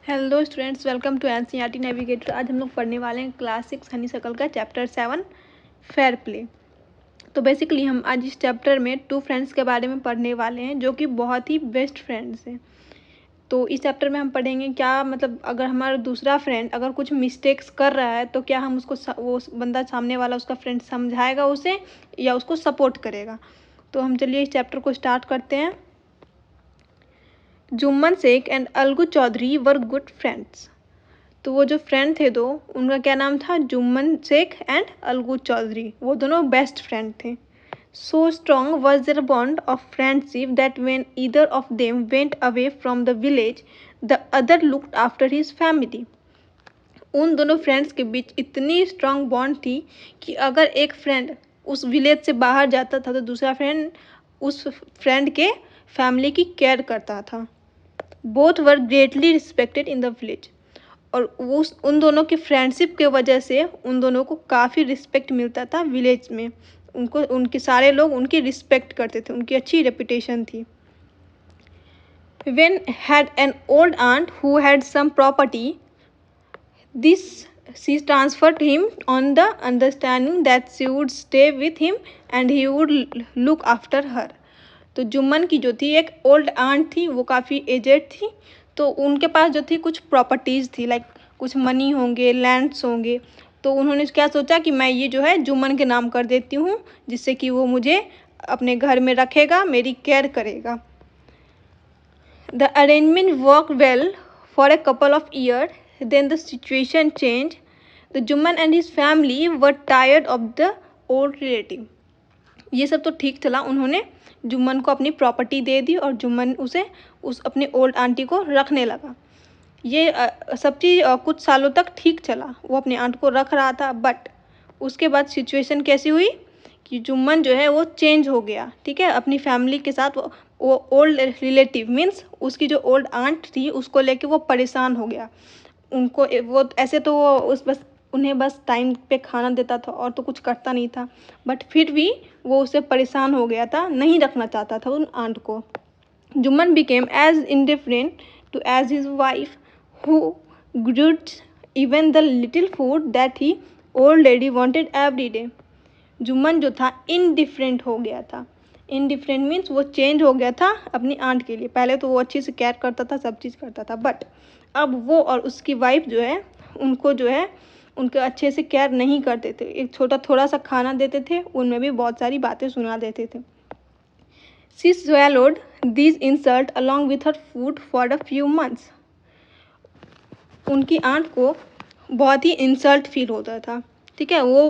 Hello students, welcome to NCERT navigator. आज हम लोग पढ़ने वाले हैं क्लास 6 हनीसर्कल का चैप्टर 7 फेयर प्ले। तो बेसिकली हम आज इस चैप्टर में टू फ्रेंड्स के बारे में पढ़ने वाले हैं जो कि बहुत ही बेस्ट फ्रेंड्स हैं। तो इस चैप्टर में हम पढ़ेंगे क्या मतलब अगर हमारा दूसरा फ्रेंड अगर कुछ मिस्टेक्स कर रहा है तो क्या हम उसको वो बंदा सामने वाला उसका फ्रेंड समझाएगा उसे या उसको सपोर्ट करेगा। तो हम चलिए इस चैप्टर को स्टार्ट करते हैं। Jumman Shaikh and Algu Chaudhary were good friends. तो वो जो फ्रेंड थे दो, उनका क्या नाम था? जुम्मन शेख एंड अलगू चौधरी। वो दोनों बेस्ट फ्रेंड थे। So strong was their bond of friendship that when either of them went away from the village the other looked after his family. उन दोनों फ्रेंड्स के बीच इतनी स्ट्रॉन्ग बॉन्ड थी कि अगर एक फ्रेंड उस विलेज से बाहर जाता था तो दूसरा फ्रेंड उस फ्रेंड के फैमिली की केयर करता था। Both were greatly respected in the village. और उस उन दोनों की फ्रेंडशिप के वजह से उन दोनों को काफ़ी रिस्पेक्ट मिलता था विलेज में। उनको उनके सारे लोग उनकी रिस्पेक्ट करते थे, उनकी अच्छी रेपुटेशन थी। When had an old aunt who had some property, this she transferred him on the understanding that she would stay with him and he would look after her। तो जुम्मन की जो थी एक ओल्ड आंट थी, वो काफ़ी aged थी। तो उनके पास जो थी कुछ प्रॉपर्टीज़ थी, लाइक कुछ मनी होंगे, लैंड्स होंगे। तो उन्होंने क्या सोचा कि मैं ये जो है जुम्मन के नाम कर देती हूँ, जिससे कि वो मुझे अपने घर में रखेगा, मेरी केयर करेगा। The arrangement work well for a couple of year, then the situation change. The Jumman and his family were tired of the old relative. ये सब तो ठीक चला, उन्होंने जुम्मन को अपनी प्रॉपर्टी दे दी और जुम्मन उसे उस अपनी ओल्ड आंटी को रखने लगा। ये सब चीज़ कुछ सालों तक ठीक चला, वो अपनी आंट को रख रहा था। बट उसके बाद सिचुएशन कैसी हुई कि जुम्मन जो है वो चेंज हो गया, ठीक है, अपनी फैमिली के साथ। वो ओल्ड रिलेटिव मीन्स उसकी जो ओल्ड आंट थी उसको लेके वो परेशान हो गया। उनको वो ऐसे तो वो उस बस उन्हें बस टाइम पे खाना देता था और तो कुछ करता नहीं था, बट फिर भी वो उससे परेशान हो गया था, नहीं रखना चाहता था उन आंट को। Jumman became as indifferent to as his wife who grudged even the little food that the old lady wanted every day. Jumman जो था इनडिफरेंट हो गया था। इनडिफरेंट मीन्स वो चेंज हो गया था अपनी आंट के लिए। पहले तो वो अच्छे से केयर करता था, सब चीज़ करता था, बट अब वो और उसकी वाइफ जो है उनको जो है उनके अच्छे से केयर नहीं करते थे। एक थोड़ा सा खाना देते थे, उनमें भी बहुत सारी बातें सुना देते थे। She swallowed these insult along with her food for a few months। उनकी आंट को बहुत ही इंसल्ट फील होता था, ठीक है। वो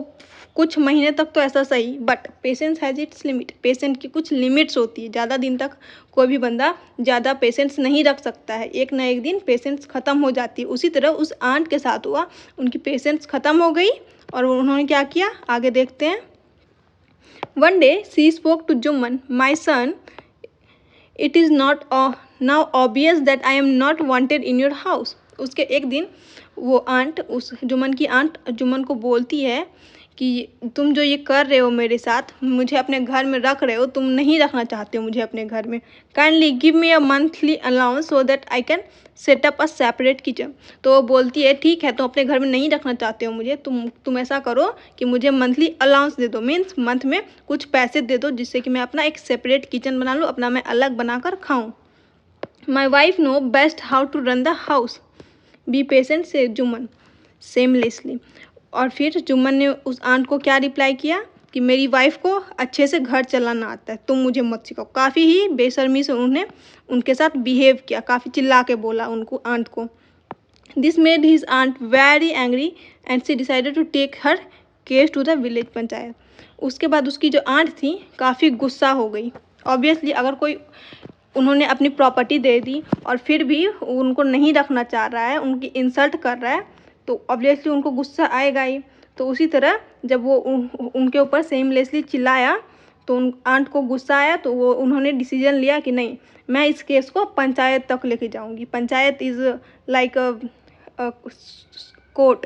कुछ महीने तक तो ऐसा सही, but patience has its limit. Patient की कुछ लिमिट्स होती है। ज़्यादा दिन तक कोई भी बंदा ज़्यादा पेशेंस नहीं रख सकता है, एक ना एक दिन पेशेंस ख़त्म हो जाती है। उसी तरह उस आंट के साथ हुआ, उनकी पेशेंस ख़त्म हो गई और उन्होंने क्या किया आगे देखते हैं। One day she spoke to Jumman, my son, it is not now obvious that I am not wanted in your house. उसके एक दिन वो आंट उस जुम्मन की आंट जुम्मन को बोलती है कि तुम जो ये कर रहे हो मेरे साथ, मुझे अपने घर में रख रहे हो, तुम नहीं रखना चाहते हो मुझे अपने घर में। Kindly give me a monthly allowance so that I can set up a separate kitchen. तो वो बोलती है ठीक है, तुम अपने घर में नहीं रखना चाहते हो मुझे, तुम ऐसा करो कि मुझे मंथली अलाउंस दे दो, मीन्स मंथ में कुछ पैसे दे दो, जिससे कि मैं अपना एक सेपरेट किचन बना लूँ, अपना मैं अलग बनाकर खाऊँ। My wife know best how to run the house, be patient से जुम्मन सेमलेसली। और फिर जुम्मन ने उस आंट को क्या रिप्लाई किया कि मेरी वाइफ को अच्छे से घर चलाना आता है, तुम मुझे मत सिखाओ। काफ़ी ही बेशर्मी से उन्होंने उनके साथ बिहेव किया, काफ़ी चिल्ला के बोला उनको आंट को। This made his aunt very angry and she decided to take her case to the village panchayat. उसके बाद उसकी जो आंट थी काफ़ी गुस्सा हो गई। ऑब्वियसली अगर कोई उन्होंने अपनी प्रॉपर्टी दे दी और फिर भी उनको नहीं रखना चाह रहा है, उनकी इंसल्ट कर रहा है, तो ऑब्वियसली उनको गुस्सा आएगा ही। तो उसी तरह जब वो उनके ऊपर सेमलेसली चिल्लाया तो उन आंट को गुस्सा आया, तो वो उन्होंने डिसीजन लिया कि नहीं, मैं इस केस को पंचायत तक लेके जाऊंगी। Panchayat is like court.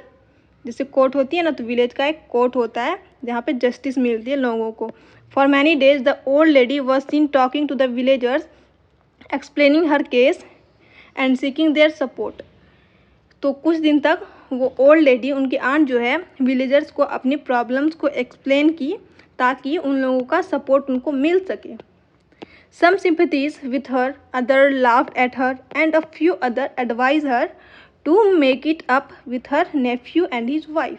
जैसे कोर्ट होती है ना, तो विलेज का एक कोर्ट होता है जहाँ पे जस्टिस मिलती है लोगों को। For many days the old lady was seen talking to the villagers, explaining her case and seeking their support। तो कुछ दिन तक वो ओल्ड लेडी, उनकी आंट जो है, विलेजर्स को अपनी प्रॉब्लम्स को एक्सप्लेन की ताकि उन लोगों का सपोर्ट उनको मिल सके. Some sympathies with her, others laughed at her, and a few others advised her to make it up with her nephew and his wife.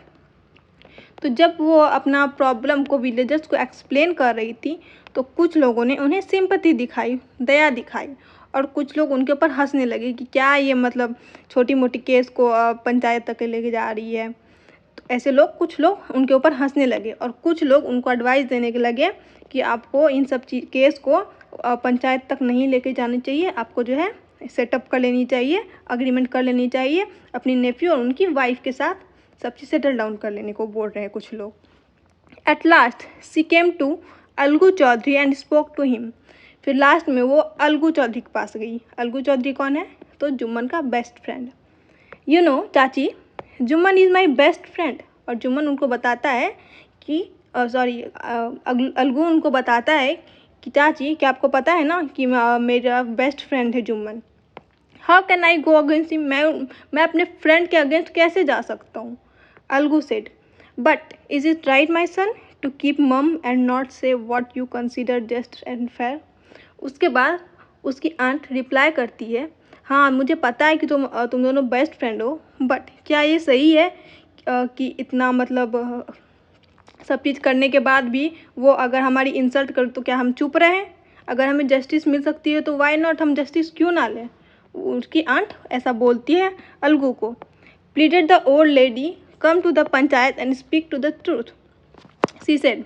तो जब वो अपना प्रॉब्लम को विलेजर्स को एक्सप्लेन कर रही थी तो कुछ लोगों ने उन्हें सिंपैथी दिखाई, दया दिखाई, और कुछ लोग उनके ऊपर हंसने लगे कि क्या ये मतलब छोटी मोटी केस को पंचायत तक लेके जा रही है. तो ऐसे लोग, कुछ लोग उनके ऊपर हंसने लगे और कुछ लोग उनको एडवाइस देने के लगे कि आपको इन सब केस को पंचायत तक नहीं लेके जानी चाहिए, आपको जो है सेटअप कर लेनी चाहिए, अग्रीमेंट कर लेनी चाहिए अपनी नेफ्यू और उनकी वाइफ के साथ, सब चीज़ सेटल डाउन कर लेने को बोल रहे हैं कुछ लोग. At last she came to Algu Chaudhary and spoke to him. फिर लास्ट में वो अलगू चौधरी के पास गई. अलगू चौधरी कौन है? तो जुम्मन का बेस्ट फ्रेंड. यू नो चाची, Jumman is my best friend. और जुम्मन उनको बताता है कि अलगू उनको बताता है कि चाची, क्या आपको पता है ना कि मेरा बेस्ट फ्रेंड है Jumman. How can I go against him. मैं अपने फ्रेंड के अगेंस्ट कैसे जा सकता हूँ. Algu said, but is it right my son to keep mum and not say what you consider just and fair. उसके बाद उसकी आंट रिप्लाई करती है, हाँ मुझे पता है कि तुम दोनों बेस्ट फ्रेंड हो, बट क्या ये सही है कि इतना मतलब सब चीज़ करने के बाद भी वो अगर हमारी इंसल्ट कर तो क्या हम चुप रहें. अगर हमें जस्टिस मिल सकती है तो वाई नॉट, हम जस्टिस क्यों ना लें. उसकी आंट ऐसा बोलती है अलगू को. Pleaded the old lady, come to the panchayat and speak to the truth, she said.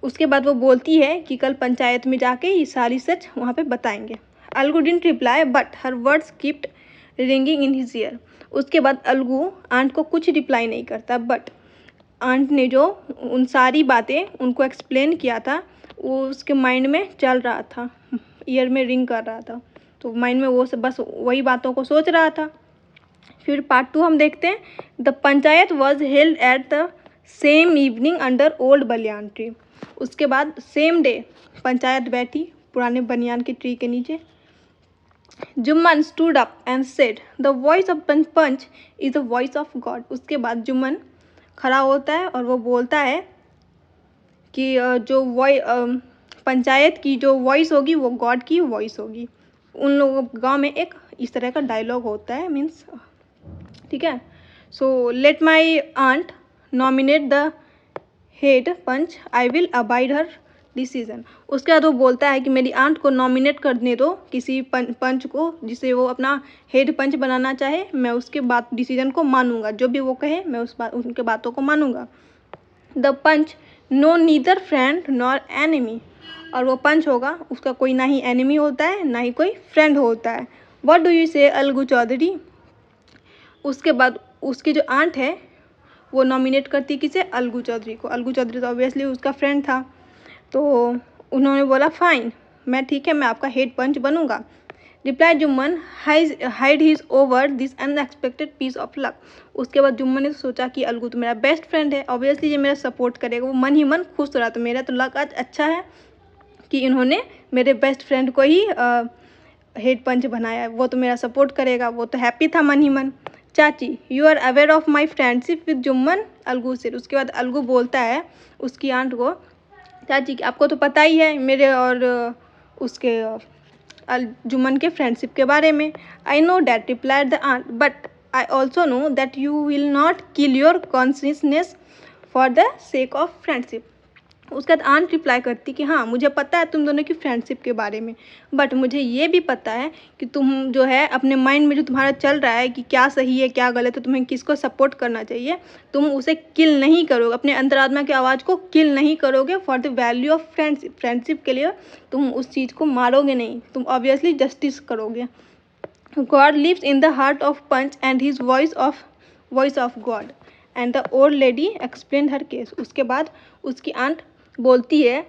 उसके बाद वो बोलती है कि कल पंचायत में जाके ये सारी सच वहाँ पे बताएंगे. Algu didn't reply but her words keeped ringing in his year. उसके बाद अलगू आंट को कुछ रिप्लाई नहीं करता, बट आंट ने जो उन सारी बातें उनको एक्सप्लेन किया था वो उसके माइंड में चल रहा था, ईयर में रिंग कर रहा था. तो माइंड में वो बस वही बातों को सोच रहा था. फिर पार्ट 2 हम देखते हैं. The panchayat was held at the same evening under old banyan tree. उसके बाद सेम डे पंचायत बैठी पुराने बनियान के ट्री के नीचे. Jumman stood up and said, the voice of panch is the voice of God. उसके बाद जुम्मन खड़ा होता है और वो बोलता है कि जो पंचायत की जो वॉइस होगी वो गॉड की वॉइस होगी. उन लोगों गांव में एक इस तरह का डायलॉग होता है, मीन्स, ठीक है. So let my aunt nominate the head panch, I will abide her decision. उसके बाद वो बोलता है कि मेरी आंट को नॉमिनेट करने दो किसी पंच को जिसे वो अपना हेड पंच बनाना चाहे, मैं उसके बात डिसीजन को मानूंगा, जो भी वो कहे मैं उनके बातों को मानूंगा. The panch know neither friend nor enemy. और वो पंच होगा उसका कोई ना ही एनिमी होता है ना ही कोई फ्रेंड होता है. व्हाट डू यू से अलगू चौधरी. उसके बाद उसकी जो आंट है वो नॉमिनेट करती किसे, अलगू चौधरी को. अलगू चौधरी तो ऑब्वियसली उसका फ्रेंड था, तो उन्होंने बोला फाइन, मैं ठीक है, मैं आपका हेड पंच बनूंगा. Reply Jumman, hide his over this unexpected piece of luck. उसके बाद जुम्मन ने सोचा कि अलगू तो मेरा बेस्ट फ्रेंड है, ऑब्वियसली ये मेरा सपोर्ट करेगा. वो मन ही मन खुश हो रहा था, मेरा तो लक आज अच्छा है कि इन्होंने मेरे बेस्ट फ्रेंड को ही हेड पंच बनाया, वो तो मेरा सपोर्ट करेगा. वो तो हैप्पी था मन ही मन. चाची, you are aware of my friendship with Jumman, Algu से. उसके बाद अलगू बोलता है उसकी आंट को, चाची आपको तो पता ही है मेरे और उसके जुम्मन के फ्रेंडशिप के बारे में. I know that, replied the aunt, but I also know that you will not kill your consciousness for the sake of friendship. उसके बाद आंट रिप्लाई करती कि हाँ मुझे पता है तुम दोनों की फ्रेंडशिप के बारे में, बट मुझे ये भी पता है कि तुम जो है अपने माइंड में जो तुम्हारा चल रहा है कि क्या सही है क्या गलत है, तुम्हें किसको सपोर्ट करना चाहिए, तुम उसे किल नहीं करोगे, अपने अंतरात्मा की आवाज़ को किल नहीं करोगे for the value of friendship. Friendship के लिए तुम उस चीज़ को मारोगे नहीं, तुम ऑब्वियसली जस्टिस करोगे. God lives in the heart of panch and his voice of God and the old lady explain her case. उसके बाद उसकी आंट बोलती है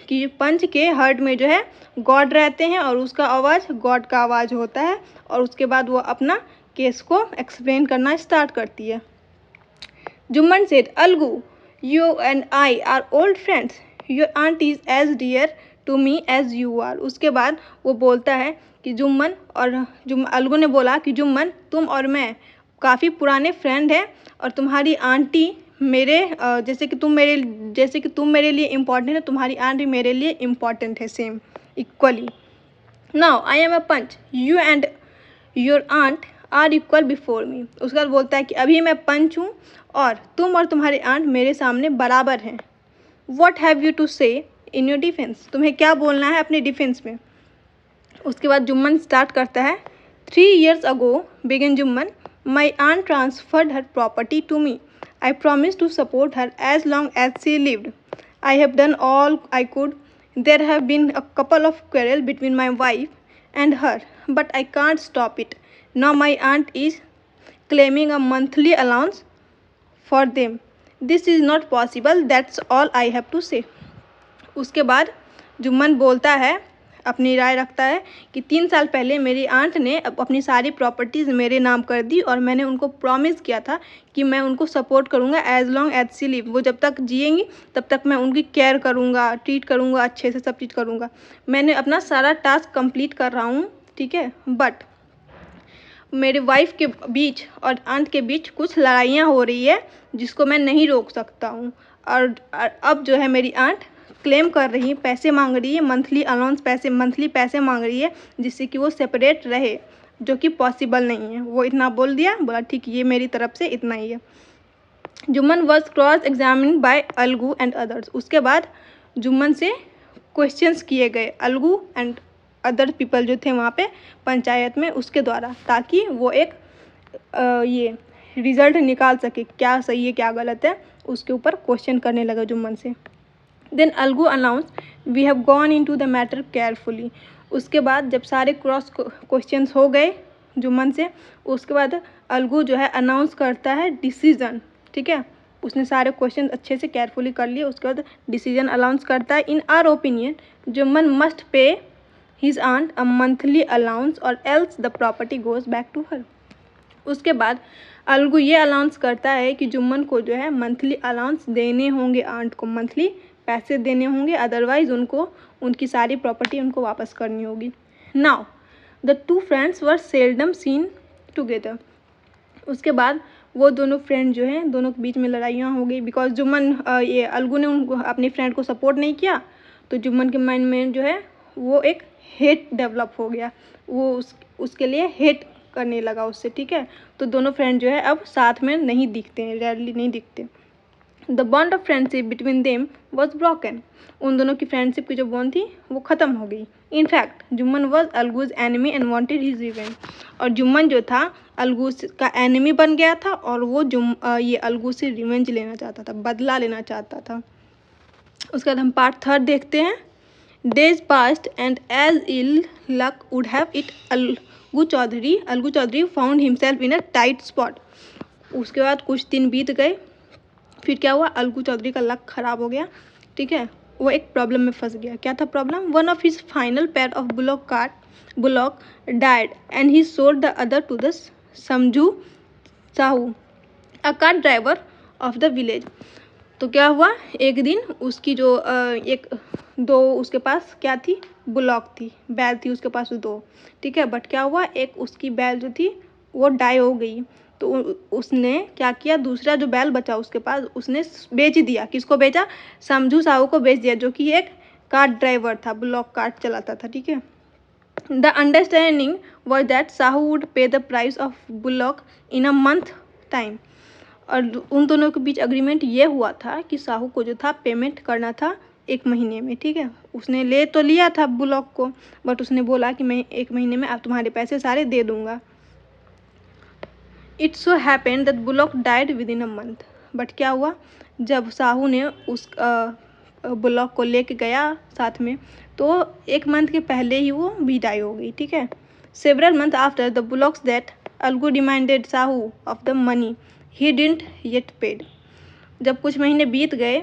कि पंच के हार्ट में जो है गॉड रहते हैं और उसका आवाज़ गॉड का आवाज़ होता है. और उसके बाद वो अपना केस को एक्सप्लेन करना स्टार्ट करती है. Jumman said, Algu, you and I are old friends, your aunt is as dear to me as you are. उसके बाद वो बोलता है कि जुम्मन और अलगू ने बोला कि जुम्मन, तुम और मैं काफ़ी पुराने फ्रेंड हैं और तुम्हारी आंटी मेरे जैसे कि तुम मेरे लिए इम्पॉर्टेंट है, तुम्हारी आंट भी मेरे लिए इम्पॉर्टेंट है, same equally. Now I am a panch, you and your aunt are equal before me. उसके बाद बोलता है कि अभी मैं पंच हूँ और तुम और तुम्हारी आंट मेरे सामने बराबर हैं। वॉट हैव यू टू से इन योर डिफेंस, तुम्हें क्या बोलना है अपने डिफेंस में। उसके बाद जुम्मन स्टार्ट करता है, 3 years ago began Jumman, my aunt transferred her property to me. I promised to support her as long as she lived. I have done all I could. There have been a couple of quarrels between my wife and her, but I can't stop it. Now my aunt is claiming a monthly allowance for them. This is not possible. That's all I have to say. उसके बाद जुम्मन बोलता है, अपनी राय रखता है कि 3 साल पहले मेरी आंट ने अपनी सारी प्रॉपर्टीज़ मेरे नाम कर दी और मैंने उनको प्रॉमिस किया था कि मैं उनको सपोर्ट करूँगा as long as she live. वो जब तक जिएंगी तब तक मैं उनकी केयर करूँगा, ट्रीट करूँगा, अच्छे से सब चीज़ करूँगा। मैंने अपना सारा टास्क कंप्लीट कर रहा हूँ, ठीक है। बट मेरे वाइफ के बीच और आंट के बीच कुछ लड़ाइयाँ हो रही है जिसको मैं नहीं रोक सकता हूँ। और अब जो है मेरी आंट क्लेम कर रही है, पैसे मांग रही है, मंथली अलाउंस मंथली पैसे मांग रही है जिससे कि वो सेपरेट रहे, जो कि पॉसिबल नहीं है। वो इतना बोल दिया, बोला ठीक ये मेरी तरफ से इतना ही है। Jumman was cross examined bye Algu and others. उसके बाद जुम्मन से क्वेश्चंस किए गए अलगू एंड अदर पीपल जो थे वहाँ पे पंचायत में उसके द्वारा, ताकि वो एक ये रिज़ल्ट निकाल सके क्या सही है क्या गलत है। उसके ऊपर क्वेश्चन करने लगा जुम्मन से। Then Algu announce, we have gone into the matter carefully. उसके बाद जब सारे क्रॉस क्वेश्चंस हो गए जुम्मन से, उसके बाद अलगू जो है अनाउंस करता है डिसीजन, ठीक है। उसने सारे क्वेश्चन अच्छे से केयरफुली कर लिए। उसके बाद डिसीजन अनाउंस करता है, in our opinion Jumman must pay his aunt a monthly allowance or else the property goes back to her. उसके बाद अलगू ये अनाउंस करता है कि जुम्मन को जो है मंथली अलाउंस देने होंगे, आंट को मंथली पैसे देने होंगे, अदरवाइज उनको उनकी सारी प्रॉपर्टी उनको वापस करनी होगी। Now the two friends were seldom seen together. उसके बाद वो दोनों फ्रेंड जो हैं, दोनों के बीच में लड़ाइयाँ हो गई बिकॉज जुम्मन ये अलगू ने उनको अपनी फ्रेंड को सपोर्ट नहीं किया, तो जुम्मन के माइंड में जो है वो एक हेट डेवलप हो गया। वो उसके लिए हेट करने लगा उससे, ठीक है। तो दोनों फ्रेंड जो है अब साथ में नहीं दिखते हैं, रेयरली नहीं दिखते। The bond of friendship between them was broken. उन दोनों की फ्रेंडशिप की जो बॉन्ड थी वो ख़त्म हो गई। In fact Jumman was Alagu's enemy and wanted his revenge. और जुम्मन जो था अलगूज का एनिमी बन गया था और वो ये अलगू से रिवेंज लेना चाहता था, बदला लेना चाहता था। उसके बाद हम पार्ट 3 देखते हैं। Days passed and as ill luck would have it Algu Chaudhary found himself in a tight spot. उसके बाद कुछ दिन बीत गए, फिर क्या हुआ, अलगू चौधरी का लक ख़राब हो गया, ठीक है। वो एक प्रॉब्लम में फंस गया। क्या था problem? One of his final pair of bullock died and he sold the other to the Samjhu Sahu, a car driver of the village. तो क्या हुआ, एक दिन उसकी जो उसके पास क्या थी, बुलॉक थी, बैल थी उसके पास 2, ठीक है। बट क्या हुआ, एक उसकी बैल जो थी वो डाई हो गई, तो उसने क्या किया, दूसरा जो बैल बचा उसके पास उसने बेच दिया। किसको बेचा? समझू साहू को बेच दिया, जो कि एक कार्ट ड्राइवर था, बुलॉक कार्ट चलाता था, ठीक है। The understanding was that Sahu would pay the price of bullock in a month time. और उन दोनों के बीच अग्रीमेंट ये हुआ था कि साहू को जो था पेमेंट करना था 1 महीने में, ठीक है। उसने ले तो लिया था बुलॉक को, बट उसने बोला कि मैं 1 महीने में आप तुम्हारे पैसे सारे दे दूंगा। It so happened that bullock died with in a month. But क्या हुआ, जब साहू ने उस बुलॉक को लेके गया साथ में, तो 1 मंथ के पहले ही वो भी डाई हो गई, ठीक है। Several month after the bullocks that Algu demanded Sahu of the money he didn't yet paid. जब कुछ महीने बीत गए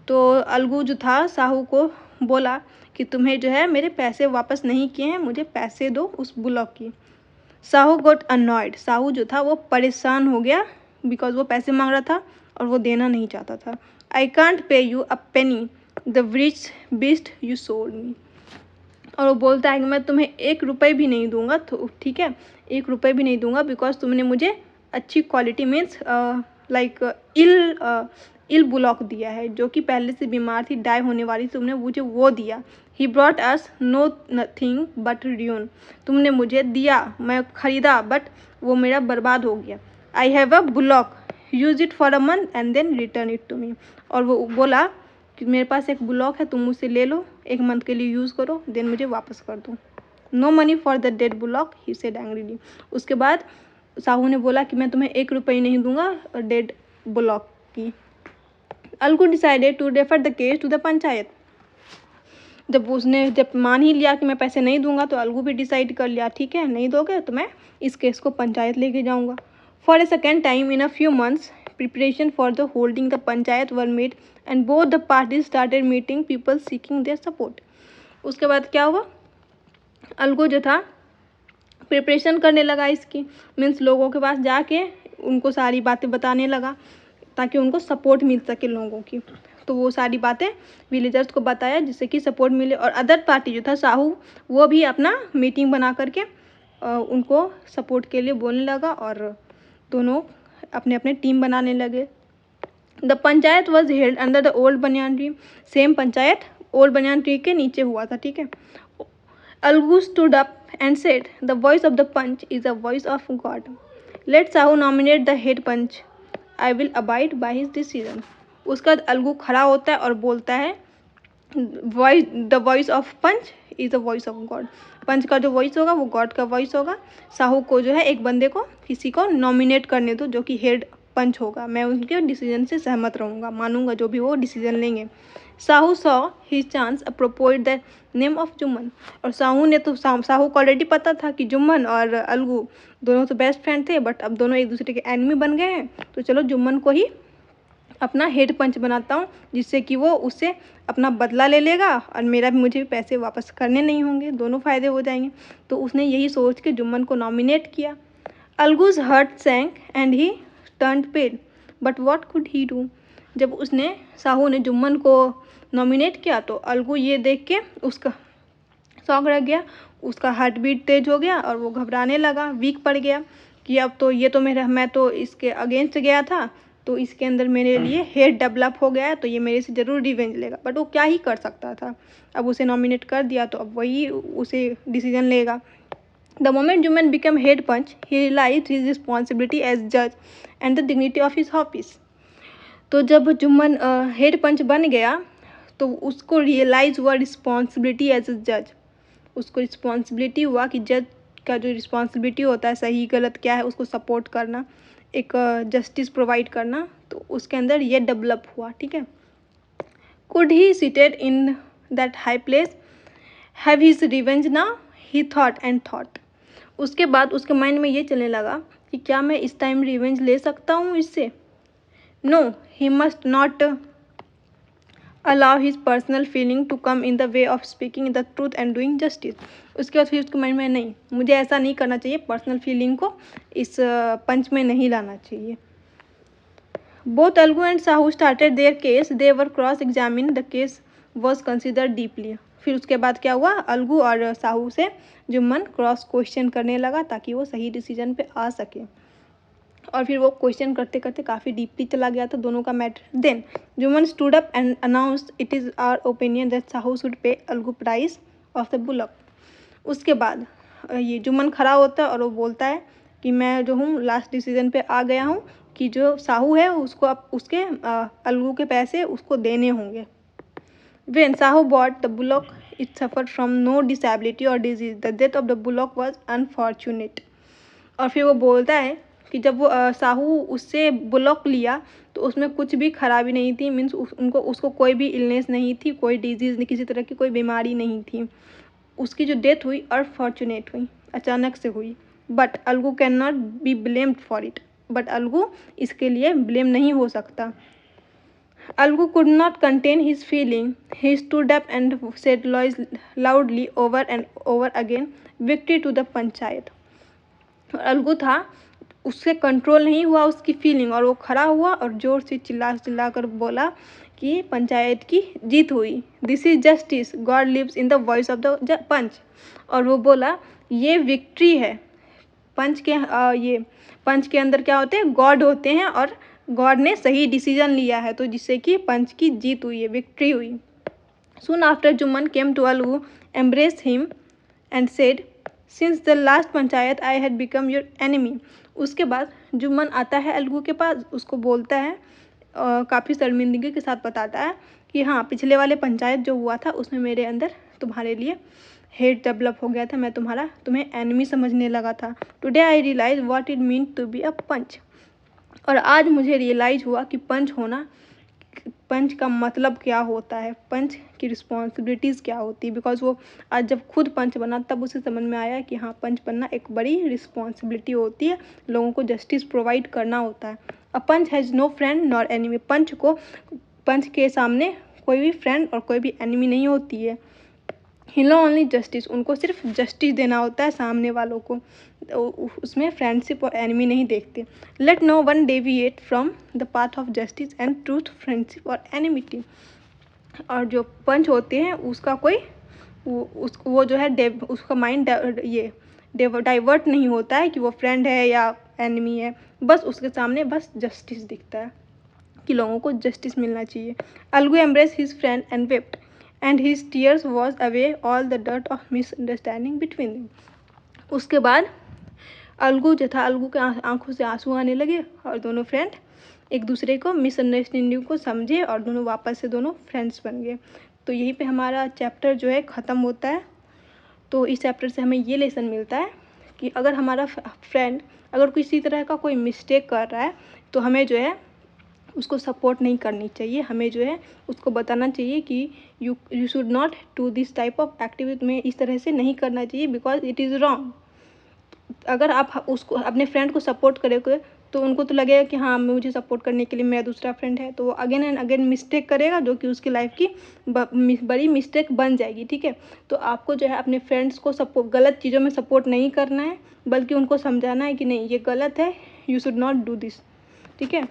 तो अलगू जो था साहू को बोला कि तुम्हें जो है मेरे पैसे वापस नहीं किए हैं, मुझे पैसे दो उस बुलॉक की। साहू गोट अनॉयड। साहू जो था वो परेशान हो गया बिकॉज वो पैसे मांग रहा था और वो देना नहीं चाहता था। I can't pay you a penny the rich beast you sold me. और वो बोलता है कि मैं तुम्हें 1 रुपये भी नहीं दूंगा, तो ठीक है 1 रुपये भी नहीं दूंगा बिकॉज तुमने मुझे अच्छी क्वालिटी मीन्स लाइक इल बुलॉक दिया है, जो कि पहले से बीमार थी, डाई होने वाली, तुमने मुझे वो दिया। He brought us know nothing but ruin, तुमने मुझे दिया, मैं खरीदा, बट वो मेरा बर्बाद हो गया। I have a bullock, use it for a month and then return it to me, और वो बोला कि मेरे पास एक ब्लॉक है, तुम मुझसे ले लो, एक मंथ के लिए यूज़ करो, देन मुझे वापस कर दो। No money for the dead bullock, he said angrily. उसके बाद साहू ने बोला कि मैं तुम्हें 1 रुपये नहीं दूंगा डेड ब्लॉक की। Algu decided to refer the case to the panchayat. जब मान ही लिया कि मैं पैसे नहीं दूंगा, तो अलगू भी डिसाइड कर लिया, ठीक है नहीं दोगे तो मैं इस केस को पंचायत लेके जाऊंगा। For a second time in a few months preparation for the holding the panchayat were made and both the parties started meeting people seeking their support. उसके बाद क्या हुआ, अलगू जो था प्रिपरेशन करने लगा इसकी, मीन्स लोगों के पास जाके उनको सारी बातें बताने लगा ताकि उनको सपोर्ट मिल सके लोगों की। तो वो सारी बातें विलेजर्स को बताया जिससे कि सपोर्ट मिले, और अदर पार्टी जो था साहू, वो भी अपना मीटिंग बना करके उनको सपोर्ट के लिए बोलने लगा, और दोनों अपने अपने टीम बनाने लगे। The panchayat was held under the old banyan tree, same panchayat old banyan tree के नीचे हुआ था, ठीक है। Algu stood up and said, "The voice of the punch is the voice of God. Let Sahu nominate the head punch. I will abide by his decision." उसका बाद अलगू खड़ा होता है और बोलता है, the voice of panch is the voice of God. Panch का जो वॉइस होगा वो गॉड का वॉइस होगा। साहू को जो है एक बंदे को, किसी को नॉमिनेट करने दो जो कि हेड पंच होगा, मैं उनके डिसीजन से सहमत रहूँगा, मानूंगा जो भी वो डिसीजन लेंगे। Sahu saw his chance proposed the name of Jumman, और साहू ने तो साहू को ऑलरेडी पता था कि जुम्मन और अलगू दोनों तो बेस्ट फ्रेंड थे, बट अब दोनों एक दूसरे के एनिमी बन गए हैं, तो चलो जुम्मन को ही अपना हेड पंच बनाता हूँ, जिससे कि वो उससे अपना बदला ले लेगा और मुझे भी पैसे वापस करने नहीं होंगे, दोनों फ़ायदे हो जाएंगे। तो उसने यही सोच के जुम्मन को नॉमिनेट किया। Alagu's heart sank and he turned pale, but what could he do. जब साहू ने जुम्मन को नॉमिनेट किया तो अलगू ये देख के उसका शौक रह गया, उसका हार्ट बीट तेज हो गया और वो घबराने लगा, वीक पड़ गया कि अब तो ये तो मैं तो इसके अगेंस्ट गया था, तो इसके अंदर मेरे लिए हेट डेवलप हो गया है, तो ये मेरे से ज़रूर रिवेंज लेगा। बट वो क्या ही कर सकता था, अब उसे नॉमिनेट कर दिया तो अब वही उसे डिसीजन लेगा। The moment Jumman become head panch he realised his responsibility as जज and the dignity of his office. तो जब जुम्मन हेड पंच बन गया तो उसको रियलाइज़ हुआ रिस्पॉन्सिबिलिटी एज अ जज, उसको रिस्पॉन्सिबिलिटी हुआ कि जज का जो रिस्पॉन्सिबिलिटी होता है, सही गलत क्या है उसको सपोर्ट करना, एक जस्टिस प्रोवाइड करना, तो उसके अंदर ये डेवलप हुआ, ठीक है। Could he seated in that high place have his revenge now, he thought and thought. उसके बाद उसके माइंड में ये चलने लगा कि क्या मैं इस टाइम रिवेंज ले सकता हूँ इससे। No, he must not allow his personal feeling to come in the way of speaking the truth and doing justice. उसके बाद फिर उसके माइंड में, नहीं मुझे ऐसा नहीं करना चाहिए, पर्सनल फीलिंग को इस पंच में नहीं लाना चाहिए। Both Algu and Sahu started there case, they were cross examine, the case was consider deeply. फिर उसके बाद क्या हुआ, अलगू और साहू से जुम्मन क्रॉस क्वेश्चन करने लगा ताकि वो सही डिसीजन पे आ सके, और फिर वो क्वेश्चन करते करते काफ़ी डीपली चला गया था दोनों का matter. Then Jumman stood up and announced, it is our opinion that Sahu should pay Algu price of the bullock. उसके बाद ये जुम्मन खड़ा होता है और वो बोलता है कि मैं जो हूँ लास्ट डिसीजन पे आ गया हूँ कि जो साहू है उसको अब उसके अलगू के पैसे उसको देने होंगे। When Sahu bought the bullock, it suffered from no disability or disease. The death of the bullock was unfortunate. और फिर वो बोलता है कि जब वो साहू उससे बुलॉक लिया तो उसमें कुछ भी खराबी नहीं थी, मीन्स उसको कोई भी इलनेस नहीं थी, कोई डिजीज़ नहीं, किसी तरह की कोई बीमारी नहीं थी। उसकी जो डेथ हुई अनफॉर्चुनेट हुई, अचानक से हुई। But Algu can not be blamed for it, but Algu इसके लिए ब्लेम नहीं हो सकता। Algu could not contain his feeling. He stood up and said loudly over and over again, "Victory to the panchayat." और अलगू था, उससे कंट्रोल नहीं हुआ उसकी फीलिंग, और वो खड़ा हुआ और जोर से चिल्ला कर बोला कि पंचायत की जीत हुई। This is justice, God lives in the voice of the panch. और वो बोला ये विक्ट्री है, पंच के अंदर क्या होते हैं, गॉड होते हैं, और गॉड ने सही डिसीजन लिया है, तो जिससे कि पंच की जीत हुई है, विक्ट्री हुई। Soon after, Juman came to Algu, embraced him, and said, "Since the last panchayat I had become your enemy." उसके बाद जुम्मन आता है अलगू के पास, उसको बोलता है, काफ़ी शर्मिंदगी के साथ बताता है कि हाँ, पिछले वाले पंचायत जो हुआ था उसमें मेरे अंदर तुम्हारे लिए हेट डेवलप हो गया था, मैं तुम्हें एनिमी समझने लगा था। Today I realise what it mean to be a panch. और आज मुझे रियलाइज हुआ कि पंच का मतलब क्या होता है, पंच की रिस्पॉन्सिबिलिटीज़ क्या होती है। बिकॉज वो आज जब खुद पंच बना तब उसे समझ में आया कि हाँ, पंच बनना एक बड़ी रिस्पॉन्सिबिलिटी होती है, लोगों को जस्टिस प्रोवाइड करना होता है। A panch has no friend nor enemy. Panch के सामने कोई भी फ्रेंड और कोई भी एनिमी नहीं होती है। ही नो ओनली जस्टिस। उनको सिर्फ जस्टिस देना होता है सामने वालों को, उसमें फ्रेंडशिप और एनिमी नहीं देखते। Let no one deviate from the path of justice and truth, friendship और एनिमिटी। और जो पंच होते हैं उसका कोई वो जो है उसका माइंड डाइवर्ट नहीं होता है कि वो फ्रेंड है या एनिमी है, बस उसके सामने बस जस्टिस दिखता है कि लोगों को जस्टिस मिलना चाहिए। Algu embrace his friend and wept, and his tears was away all the dirt of misunderstanding between them. उसके बाद अलगू के आंखों से आंसू आने लगे, और दोनों फ्रेंड एक दूसरे को मिसअंडरस्टैंडिंग को समझे, और दोनों वापस से दोनों फ्रेंड्स बन गए। तो यहीं पे हमारा चैप्टर जो है ख़त्म होता है। तो इस चैप्टर से हमें ये लेसन मिलता है कि अगर हमारा फ्रेंड अगर किसी तरह का कोई मिस्टेक कर रहा है तो हमें जो है उसको सपोर्ट नहीं करनी चाहिए, हमें जो है उसको बताना चाहिए कि you should not do this type of activity, में इस तरह से नहीं करना चाहिए, बिकॉज इट इज़ रॉन्ग। अगर आप उसको अपने फ्रेंड को सपोर्ट करोगे तो उनको तो लगेगा कि हाँ, मुझे सपोर्ट करने के लिए मेरा दूसरा फ्रेंड है, तो वो अगेन एंड अगेन मिस्टेक करेगा, जो कि उसकी लाइफ की बड़ी मिस्टेक बन जाएगी। ठीक है, तो आपको जो है अपने फ्रेंड्स को गलत चीज़ों में सपोर्ट नहीं करना है, बल्कि उनको समझाना है कि नहीं, ये गलत है, you should not do this. ठीक है,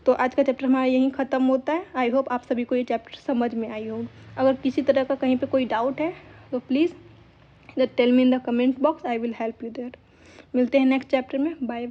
तो आज का चैप्टर हमारा यहीं ख़त्म होता है। आई होप आप सभी को ये चैप्टर समझ में आई हो। अगर किसी तरह का कहीं पे कोई डाउट है तो please tell me in the comment box, I will help you there. मिलते हैं नेक्स्ट चैप्टर में। बाय।